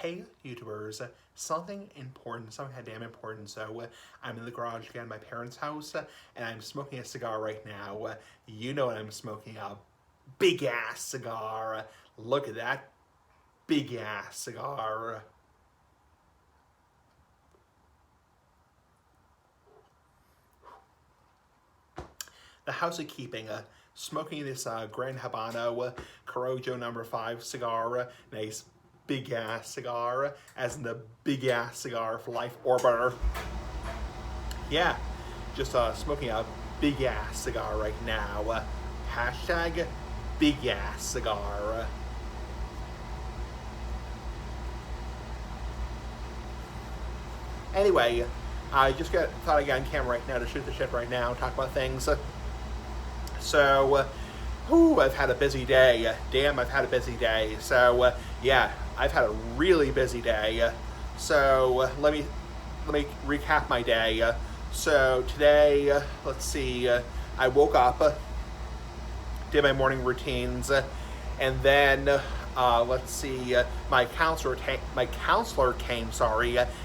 Hey YouTubers, something important, something damn important. So I'm in the garage again at my parents' house and I'm smoking a cigar right now. You know what I'm smoking, a big ass cigar. Look at that big ass cigar. The House of Keeping, smoking this Gran Habano Corojo number 5 cigar. Nice big ass cigar, as in the big ass cigar for life orbiter. Yeah, just smoking a big ass cigar right now. Hashtag big ass cigar. Anyway, I just thought I'd get on camera right now to shoot the shit right now, talk about things. So, I've had a busy day. Damn, I've had a busy day. So, yeah, I've had a really busy day. So, let me recap my day. So, today, let's see, I woke up, did my morning routines, and then, let's see, my counselor came,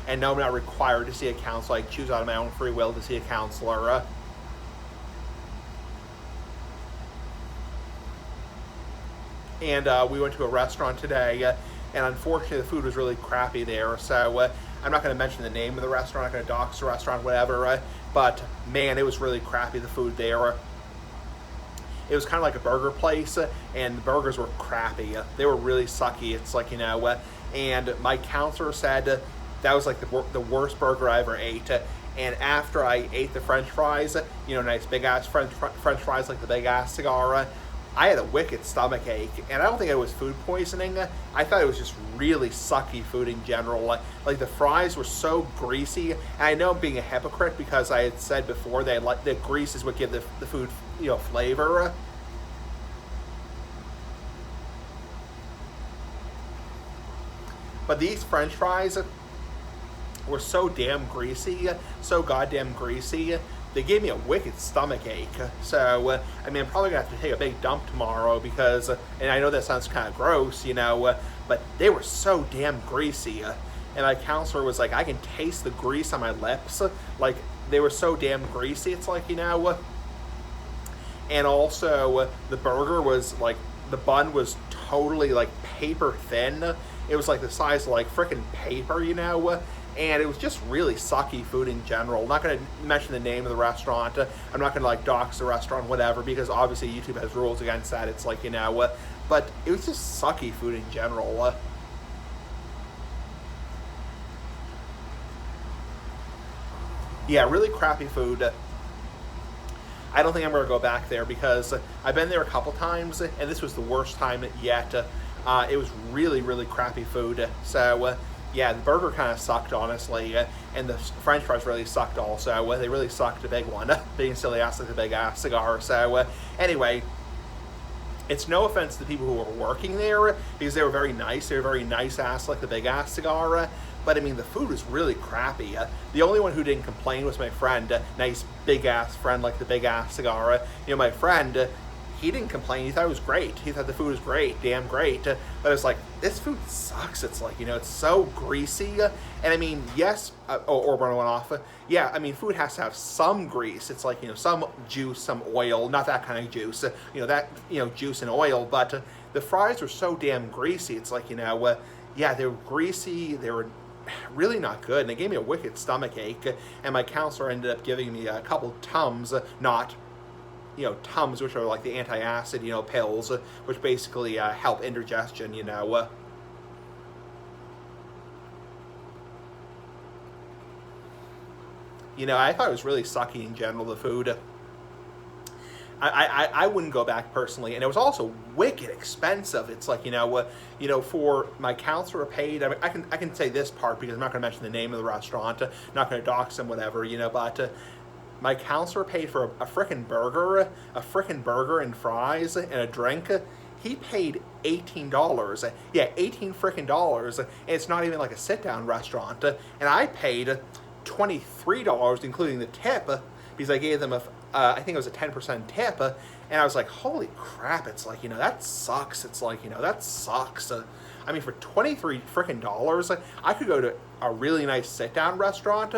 and no, I'm not required to see a counselor. I choose out of my own free will to see a counselor. And we went to a restaurant today, and unfortunately the food was really crappy there, so I'm not going to mention the name of the restaurant, I'm not going to dox the restaurant, whatever, but man, it was really crappy, the food there. It was kind of like a burger place, and the burgers were crappy. They were really sucky. It's like, and my counselor said that was like the worst burger I ever ate. And after I ate the French fries, nice big ass French fries, like the big ass cigar, I had a wicked stomach ache, and I don't think it was food poisoning. I thought it was just really sucky food in general. Like the fries were so greasy, and I know I'm being a hypocrite because I had said before that the grease is what gives the food, flavor. But these French fries were so damn greasy, so goddamn greasy. They gave me a wicked stomach ache. So, I'm probably gonna have to take a big dump tomorrow because, and I know that sounds kind of gross, but they were so damn greasy. And my counselor was like, I can taste the grease on my lips. Like, they were so damn greasy. It's like, and also the burger was like, the bun was totally like paper thin. It was like the size of like freaking paper, and it was just really sucky food in general. I'm not going to mention the name of the restaurant. I'm not going to like dox the restaurant, whatever, because obviously YouTube has rules against that. It's like, but it was just sucky food in general. Yeah, really crappy food. I don't think I'm going to go back there because I've been there a couple times, and this was the worst time yet. It was really, really crappy food. So, yeah, the burger kind of sucked, honestly, and the French fries really sucked also. They really sucked, a big one, being silly ass like the big ass cigar. So, anyway, it's no offense to the people who were working there, because they were very nice. They were very nice ass like the big ass cigar. But, the food was really crappy. The only one who didn't complain was my friend, nice big ass friend like the big ass cigar. My friend, he didn't complain. He thought it was great. He thought the food was great, damn great. But it's like, this food sucks. It's like, it's so greasy. And yes, Orban went off. Yeah, food has to have some grease. It's like, some juice, some oil, not that kind of juice. Juice and oil. But the fries were so damn greasy. It's like, yeah, they were greasy. They were really not good. And they gave me a wicked stomach ache. And my counselor ended up giving me a couple Tums, not Tums, which are like the anti-acid, pills, which basically help indigestion, I thought it was really sucky in general, the food. I wouldn't go back personally, and it was also wicked expensive. It's like, for my counselor paid, I can say this part because I'm not going to mention the name of the restaurant, not going to dox them, whatever, but my counselor paid for a frickin' burger and fries and a drink. He paid $18. Yeah, $18 frickin' dollars. And it's not even like a sit-down restaurant. And I paid $23, including the tip, because I gave them I think it was a 10% tip. And I was like, holy crap, it's like, that sucks. It's like, that sucks. I mean, for $23 freaking dollars, I could go to a really nice sit-down restaurant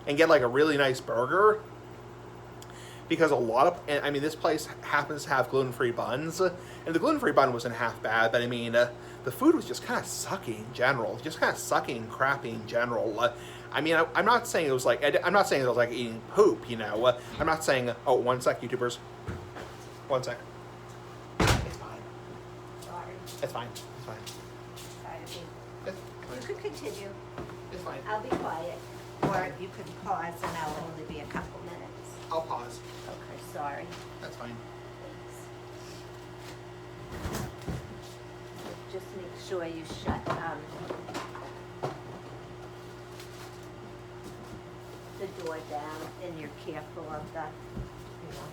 and get like a really nice burger, because a lot of, and I mean, this place happens to have gluten-free buns, and the gluten-free bun wasn't half bad, but I mean, the food was just kind of sucky in general, just kind of sucky and crappy in general. I mean, I'm not saying it was like, I'm not saying it was like eating poop, you know. I'm not saying, oh, one sec, YouTubers. One sec. It's fine. Sorry. It's fine. It's fine. Try to be. It's You fine. could continue. It's fine. I'll be quiet. Or you could pause and I'll only be a couple minutes. I'll pause. Okay, sorry. That's fine. Thanks. Just make sure you shut the door down and you're careful of the, you know.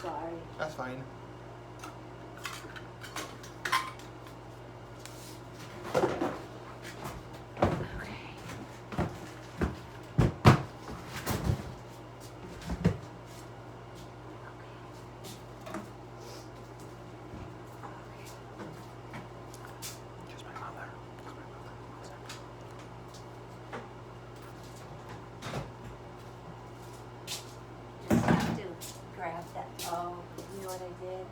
Sorry. That's fine. Okay. Just my mother. Just my mother. One sec. Just have to grab that. Oh, you know what I did?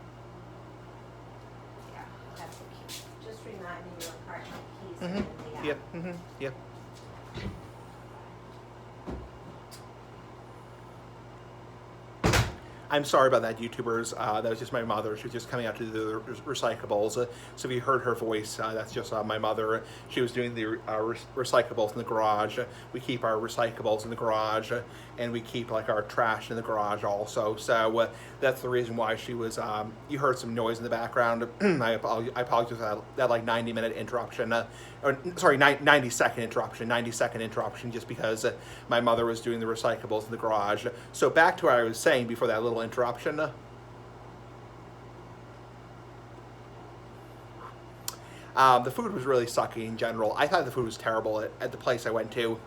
Yeah, I have to keep. Just remind me your apartment keys are in the Yep. Yep. I'm sorry about that, YouTubers. That was just my mother. She was just coming out to do the recyclables. So if you heard her voice, that's just my mother. She was doing the recyclables in the garage. We keep our recyclables in the garage, and we keep like our trash in the garage also. So that's the reason why she was. You heard some noise in the background. I apologize for that like 90-minute interruption. Or sorry, 90-second interruption. 90-second interruption, just because my mother was doing the recyclables in the garage. So back to what I was saying before that little interruption. The food was really sucky in general. I thought the food was terrible at the place I went to.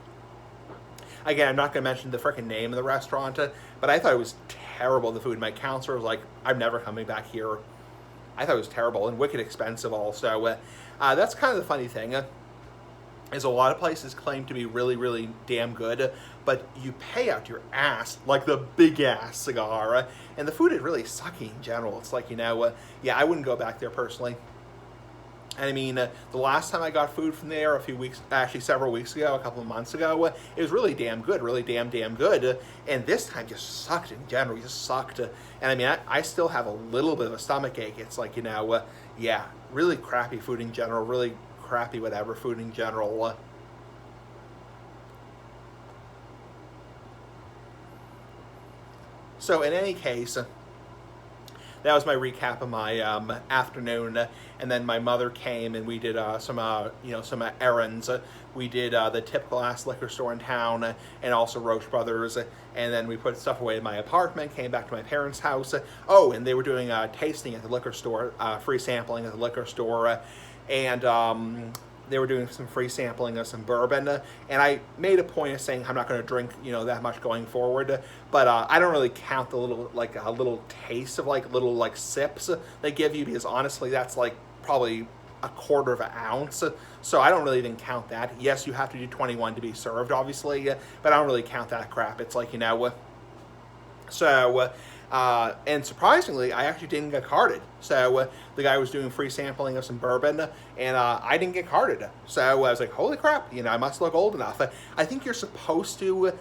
Again, I'm not going to mention the frickin' name of the restaurant, but I thought it was terrible, the food. My counselor was like, I'm never coming back here. I thought it was terrible and wicked expensive also. That's kind of the funny thing. Is a lot of places claim to be really, really damn good, but you pay out your ass, like the big ass cigar, and the food is really sucky in general. It's like, you know, yeah, I wouldn't go back there personally. And I mean, the last time I got food from there, several weeks ago, a couple of months ago, it was really damn good, really damn good. And this time just sucked in general, just sucked. And I mean, I still have a little bit of a stomach ache. It's like, you know, yeah, really crappy food in general, really crappy whatever food in general. So in any case, that was my recap of my afternoon, and then my mother came and we did some errands. We did the typical ass liquor store in town, and also Roche Brothers, and then we put stuff away in my apartment. Came back to my parents' house. Oh, and they were doing a tasting at the liquor store, free sampling at the liquor store, and they were doing some free sampling of some bourbon, and I made a point of saying I'm not going to drink, you know, that much going forward, but I don't really count the little, like, a little taste of, like, little, like, sips they give you, because honestly, that's, like, probably a quarter of an ounce, so I don't really even count that. Yes, you have to do 21 to be served, obviously, but I don't really count that crap. It's like, you know, and surprisingly, I actually didn't get carded. So the guy was doing free sampling of some bourbon, and I didn't get carded. So I was like, holy crap, you know, I must look old enough. I think you're supposed to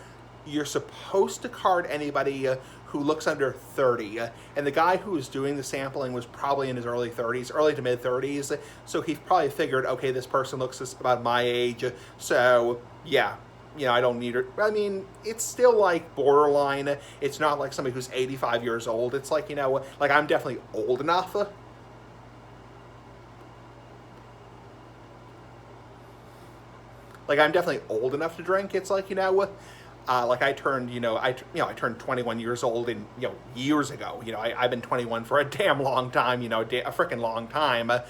card anybody who looks under 30. And the guy who was doing the sampling was probably in his early 30s, early to mid 30s. So he probably figured, okay, this person looks about my age. So yeah. you know, I don't need it. I mean, it's still like borderline. It's not like somebody who's 85 years old. It's like, you know, like I'm definitely old enough. Like I'm definitely old enough to drink. It's like, you know, like I turned, I turned 21 years old in, years ago. You know, I've been 21 for a damn long time. You know, a freaking long time. But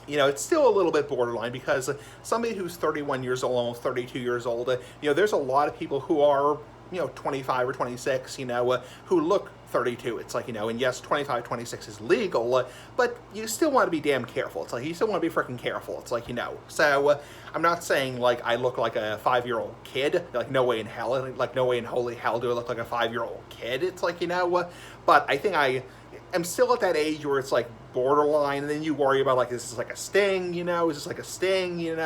it's still a little bit borderline because somebody who's 31 years old, almost 32 years old, there's a lot of people who are, 25 or 26, who look 32. It's like, and yes, 25, 26 is legal, but you still want to be damn careful. It's like, you still want to be freaking careful. It's like, So I'm not saying like I look like a 5-year-old kid. Like no way in hell, like no way in holy hell do I look like a 5-year-old kid. It's like, but I think I'm still at that age where it's like borderline, and then you worry about like, is this like a sting, is this like a sting, it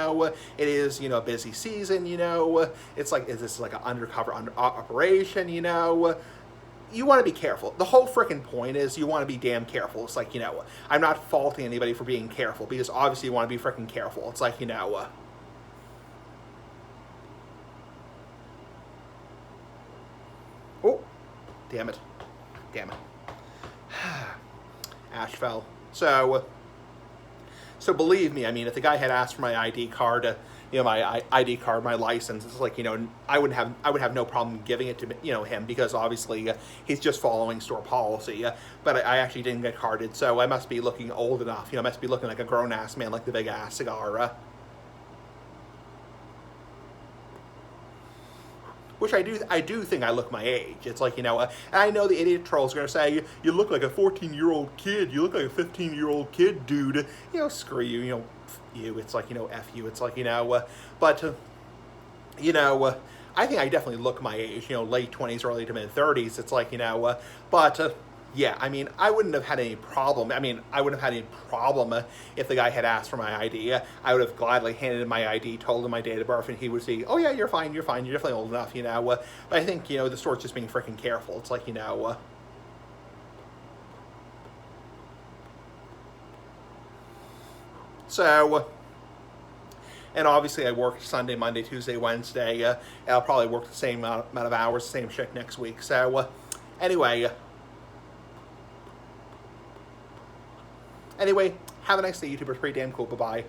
is, a busy season, it's like, is this like an undercover operation, you want to be careful. The whole freaking point is you want to be damn careful. It's like, I'm not faulting anybody for being careful, because obviously you want to be freaking careful. It's like, oh, damn it. Ash fell. So believe me, I mean, if the guy had asked for my ID card, my ID card, my license, it's like, I would have no problem giving it to, him, because obviously he's just following store policy. But I actually didn't get carded, so I must be looking old enough. I must be looking like a grown ass man, like the big ass cigar. Which I do think I look my age. It's like, and I know the idiot trolls are going to say, you look like a 14-year-old kid. You look like a 15-year-old kid, dude. Screw you, you. It's like, F you. It's like, but, I think I definitely look my age, late 20s, early to mid 30s. It's like, but, yeah, I mean, I wouldn't have had any problem. I mean, I wouldn't have had any problem if the guy had asked for my ID. I would have gladly handed him my ID, told him my date of birth, and he would say, oh, yeah, you're fine, you're definitely old enough, But I think, the store's just being freaking careful. It's like, So, and obviously I work Sunday, Monday, Tuesday, Wednesday. I'll probably work the same amount of hours, same shift next week. So, anyway, have a nice day, YouTubers. Pretty damn cool. Bye-bye.